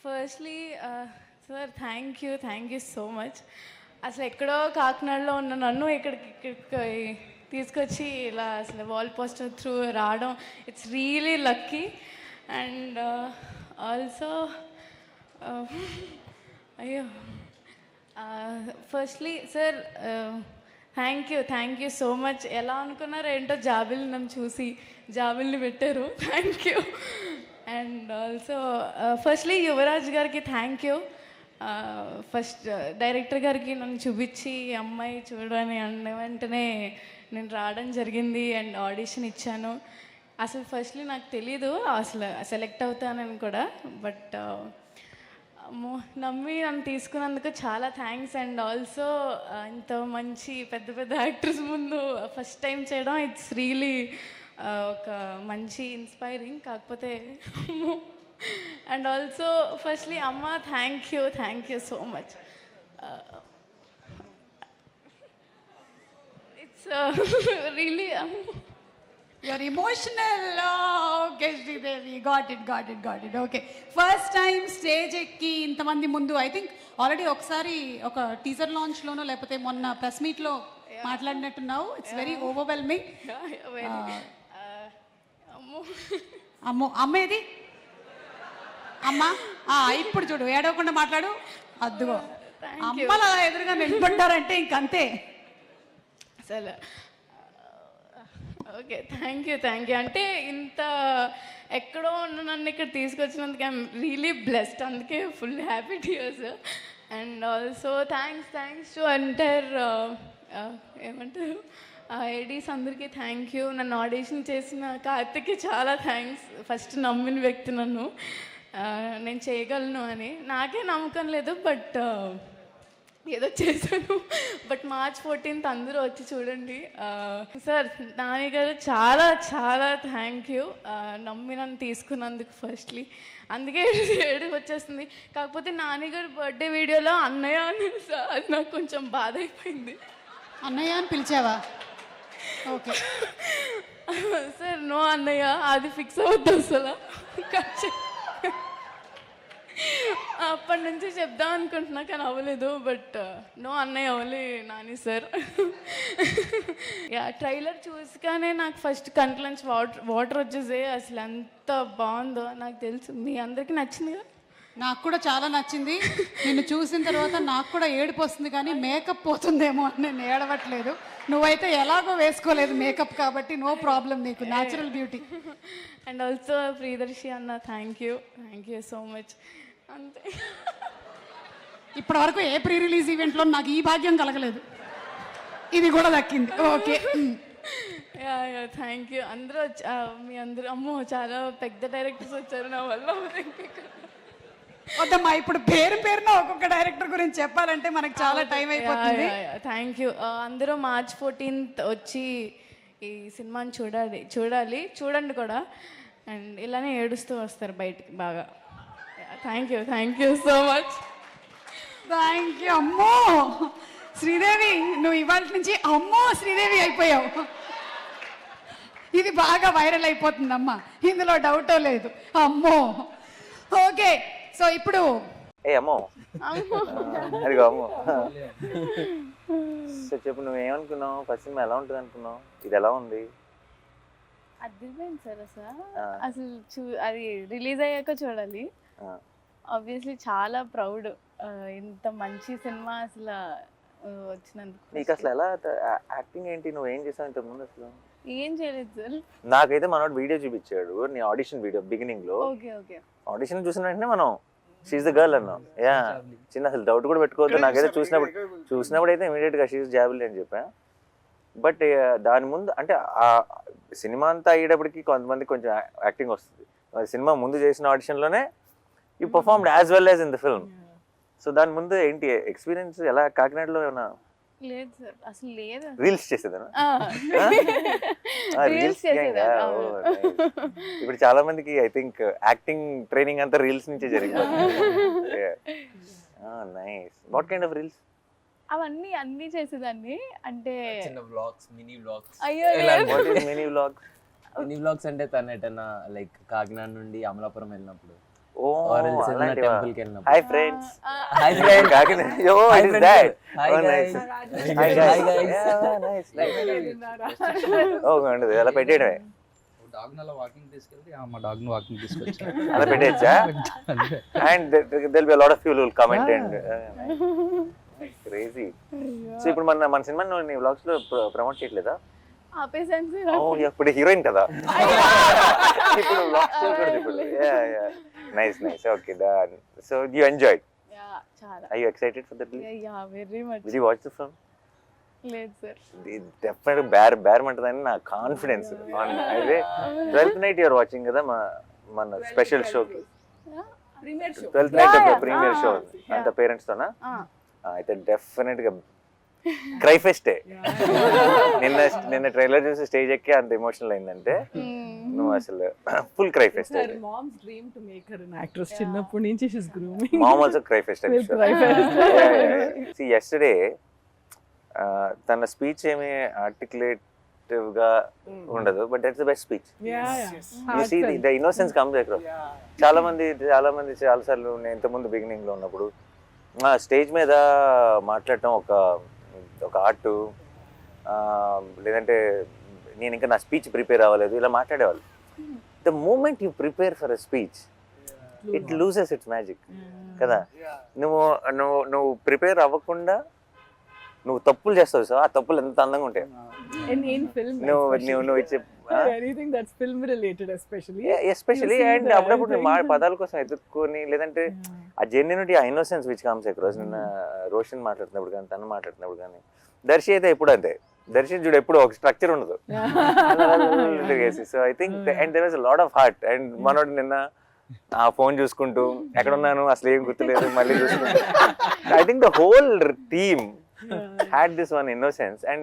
Firstly sir thank you so much. అసలు ఎక్కడో కాకినాడలో ఉన్న నన్ను ఇక్కడికి తీసుకొచ్చి ఇలా అసలు వాల్ పోస్టర్ త్రూ రావడం it's really lucky. And also అయ్యో firstly sir thank you so much. ఎలా అనుకున్నారో ఏంటో జాబిల్ని నన్ను చూసి జాబిల్ని పెట్టారు. Thank you. And also firstly Yuvaraj గారికి థ్యాంక్ యూ. ఫస్ట్ డైరెక్టర్ గారికి నన్ను చూపించి అమ్మాయి చూడని అన్న వెంటనే నేను రావడం జరిగింది అండ్ ఆడిషన్ ఇచ్చాను. అసలు ఫస్ట్లీ నాకు తెలీదు అసలు సెలెక్ట్ అవుతానని కూడా, బట్ నమ్మి నన్ను తీసుకున్నందుకు చాలా థ్యాంక్స్. అండ్ ఆల్సో ఇంత మంచి పెద్ద పెద్ద యాక్టర్స్ ముందు ఫస్ట్ టైం చేయడం ఇట్స్ రియలీ ఒక మంచి ఇన్స్పైరింగ్. కాకపోతే అండ్ ఆల్సో ఫస్ట్లీ అమ్మ thank you so much. It's really You're emotional. Oh, okay, Sridevi. Got it. Okay. First time stage ఎక్కి ఇంతమంది ముందు ఐ థింక్ ఆల్రెడీ ఒకసారి ఒక టీజర్ లాంచ్లోనో లేకపోతే మొన్న ప్రెస్ మీట్లో మాట్లాడినట్టున్నావు. It's very overwhelming. అమ్మో అమ్మేది అమ్మా ఇప్పుడు చూడు ఏడవకుండా మాట్లాడు. అద్దుగో అమ్మలు అలా ఎదురుగా నిలబడ్డారంటే ఇంకంతే. అసలు ఓకే థ్యాంక్ యూ. అంటే ఇంత ఎక్కడో ఉన్న నన్ను ఇక్కడ తీసుకొచ్చినందుకు ఐఎమ్ రియలీ బ్లెస్డ్. అందుకే full happy tears. And also thanks to entire ఏమంటారు ఏడీస్ అందరికీ థ్యాంక్ యూ. నన్ను ఆడిషన్ చేసిన కార్తిక్కి చాలా థ్యాంక్స్. ఫస్ట్ నమ్మిన వ్యక్తి నన్ను నేను చేయగలను అని. నాకే నమ్మకం లేదు, బట్ ఏదో చేశాను. బట్ March 14th అందరూ వచ్చి చూడండి. సార్ నాని గారు చాలా థ్యాంక్ యూ నమ్మి నన్ను తీసుకున్నందుకు ఫస్ట్లీ. అందుకే ఏడు వచ్చేస్తుంది. కాకపోతే నాని గారు బర్త్డే వీడియోలో అన్నయ్య అని సార్ అది నాకు కొంచెం బాధ అయిపోయింది. అన్నయ్య అని పిలిచావా? ఓకే సార్ నో అన్నయ్య అది ఫిక్స్ అవుద్ది అసలు. అప్పటి నుంచి చెప్దాం అనుకుంటున్నా కానీ అవ్వలేదు. బట్ నో అన్నయ్య only Nani sir. Yeah trailer చూసుగానే నాకు ఫస్ట్ కంట్లోంచి వాటర్ వచ్చేసాయి. అసలు ఎంత బాగుందో నాకు తెలుసు. మీ అందరికీ నచ్చిందిగా? నాకు కూడా చాలా నచ్చింది. నిన్ను చూసిన తర్వాత నాకు కూడా ఏడుపు వస్తుంది, కానీ మేకప్ పోతుందేమో అని నేను ఏడవట్లేదు. నువ్వైతే ఎలాగో వేసుకోలేదు మేకప్ కాబట్టి నో ప్రాబ్లం, నీకు natural beauty. And also Priyadarshi అన్న థ్యాంక్ యూ సో మచ్. అంతే. ఇప్పటి వరకు ఏ ప్రీ రిలీజ్ ఈవెంట్లో నాకు ఈ భాగ్యం కలగలేదు, ఇది కూడా దక్కింది. Okay yeah thank you. అందరూ మీ అందరూ అమ్మో చాలా పెద్ద డైరెక్టర్స్ వచ్చారు నా వల్ల. వద్దమ్మా ఇప్పుడు పేరున ఒక్కొక్క డైరెక్టర్ గురించి చెప్పాలంటే మనకు చాలా టైం అయిపోతుంది. Thank you. అందరూ March 14th వచ్చి ఈ సినిమాని చూడండి కూడా. అండ్ ఇలానే ఏడుస్తూ వస్తారు బయటికి బాగా. Thank you so much. Thank you. అమ్మో శ్రీదేవి, నువ్వు ఇవాళ నుంచి అమ్మో శ్రీదేవి అయిపోయావు. ఇది బాగా వైరల్ అయిపోతుందమ్మా, ఇందులో డౌటో లేదు. అమ్మో ఓకే. సో ఇప్పుడు అమ్మో అదిగో అమ్మో. సో చెప్పు, నువ్వేమనుకున్నావు? ఫస్ట్ సినిమా ఎలా ఉంటుంది అనుకున్నావు? ఇది ఎలా ఉంది? అదిరిపోయింది సార్. అసలు అది రిలీజ్ అయ్యాక చూడాలి. ఆబ్వియస్లీ చాలా ప్రౌడ్ ఇంత మంచి సినిమా అసలు వచ్చినందుకు. నీకు అసలు ఎలా యాక్టింగ్ ఏంటి? నువ్వు ఏం చేసావు ఇంతకు ముందు? అసలు ఏం చేయలేదు సార్. నాకైతే మనోడు వీడియో చూపించాడు, నీ ఆడిషన్ వీడియో బిగినింగ్ లో. ఓకే ఆడిషన్ చూసిన వెంటనే మనం షీఈ్ ద గర్ల్ అన్నాం. యా చిన్న అసలు డౌట్ కూడా పెట్టుకోవద్దు. నాకైతే చూసినప్పుడు అయితే ఇమీడియట్ గా షీఈ్ జాబిల్ అని చెప్పా. బట్ దాని ముందు అంటే ఆ సినిమా అంతా అయ్యేటప్పటికి కొంతమంది కొంచెం యాక్టింగ్ వస్తుంది. సినిమా ముందు చేసిన ఆడిషన్లోనే you performed as well as in the film. So దాని ముందు ఏంటి ఎక్స్పీరియన్స్? ఎలా కాకినాడలో ఏమన్నా? లేదు సార్ అసలు లేదు. రీల్స్ చేసేదా? ఇప్పుడు చాలా మందికి ఐ థింక్ యాక్టింగ్ ట్రైనింగ్ అంతా రీల్స్ నుంచే జరిగిపోతుంది. Nice. What kind of reels? అన్ని చేసేదాన్ని. అంటే చిన్న వ్లాగ్స్, మినీ వ్లాగ్స్. అయ్యో what is mini vlogs? Mini vlogs అంటే తను ఎటన్నా లైక్ కాకినాడ నుండి అమలాపురం వెళ్ళినప్పుడు ఓ Or else in a అలాంటివా temple కి వెళ్ళినప్పుడు. Hi friends Hi friends. yo Hi it is friends. that Hi oh guys. nice Hi hi guys. guys yeah nice oh ఉండదు అలా పెట్టేయడమే dog అలా వాకింగ్ తీసుకెళ్తే మా డాగ్ ని వాకింగ్ తీసుకొచ్చా అలా పెట్టేయచ్చా and there'll be a lot of people who will comment and crazy so ఇప్పుడు మన సినిమా నీ వ్లాగ్స్ లో ప్రమోట్ చేయట్లేదా ఆపేసాను సార్ ఓ ఇప్పుడు హీరోయిన్ కదా ఇప్పుడు వ్లాగ్స్ చేయకూడదు ఇప్పుడు nice nice okay done so you enjoyed చాలా are you excited for the release yeah very much will you watch the film లేదు సార్ డెఫినెట్ బేర్ మంటదని నా కాన్ఫిడెన్స్ అయితే 12th నైట్ యూఆర్ వాచింగ్ కదా మన special show 12th night premiere show అంత parents తోనా అయితే definite గా cry ఫెస్టే నిన్న trailer చూసి స్టేజ్ ఎక్కి అంత ఎమోషనల్ అయిందంటే నువ్వు అసలు full cry pest Her mom's dream to make her an actress. చిన్నప్పటి నుంచి she's grooming. Mom also cry fest Will cry fest. Yesterday తన స్పీచ్ ఏమి ఆర్టికులేటివ్ గా ఉండదు but that's the best speech Yeah. You see the innocence comes across చాలా మంది చాలా సార్లు నేను ఇంతకుముందు బిగినింగ్ లో ఉన్నప్పుడు స్టేజ్ మీద మాట్లాడటం ఒక ఆర్ట్ లేదంటే నేను ఇంకా నా స్పీచ్ ప్రిపేర్ అవ్వలేదు ఇలా మాట్లాడేవాళ్ళు the moment you prepare for a speech it loses its magic కదా నువ్వు ప్రిపేర్ అవ్వకుండా నువ్వు తప్పులు చేస్తావు సార్ ఆ తప్పులు ఎంత అందంగా ఉంటాయి In film. నువ్వు ఇచ్చే Anything that's film related, especially. Especially You see and that, అప్పుడప్పుడు I నేను think. పదాల కోసం ఎత్తుక్కొని లేదంటే ఆ జెన్యునిటీ ఆ ఇన్నోసెన్స్ విచ్ కమ్స్ అక్రాస్ నిన్న రోషన్ మాట్లాడుతున్నప్పుడు కానీ తను మాట్లాడుతున్నప్పుడు కానీ దర్శి అయితే ఎప్పుడు అంతే దర్శి చూడు ఎప్పుడు ఒక స్ట్రక్చర్ ఉండదు so I think and there was lot of heart and మనోడు నిన్న ఆ ఫోన్ చూసుకుంటూ ఎక్కడున్నాను అసలు ఏం గుర్తులేదు మళ్ళీ చూసుకుంటూ I think the whole team had this one innocence and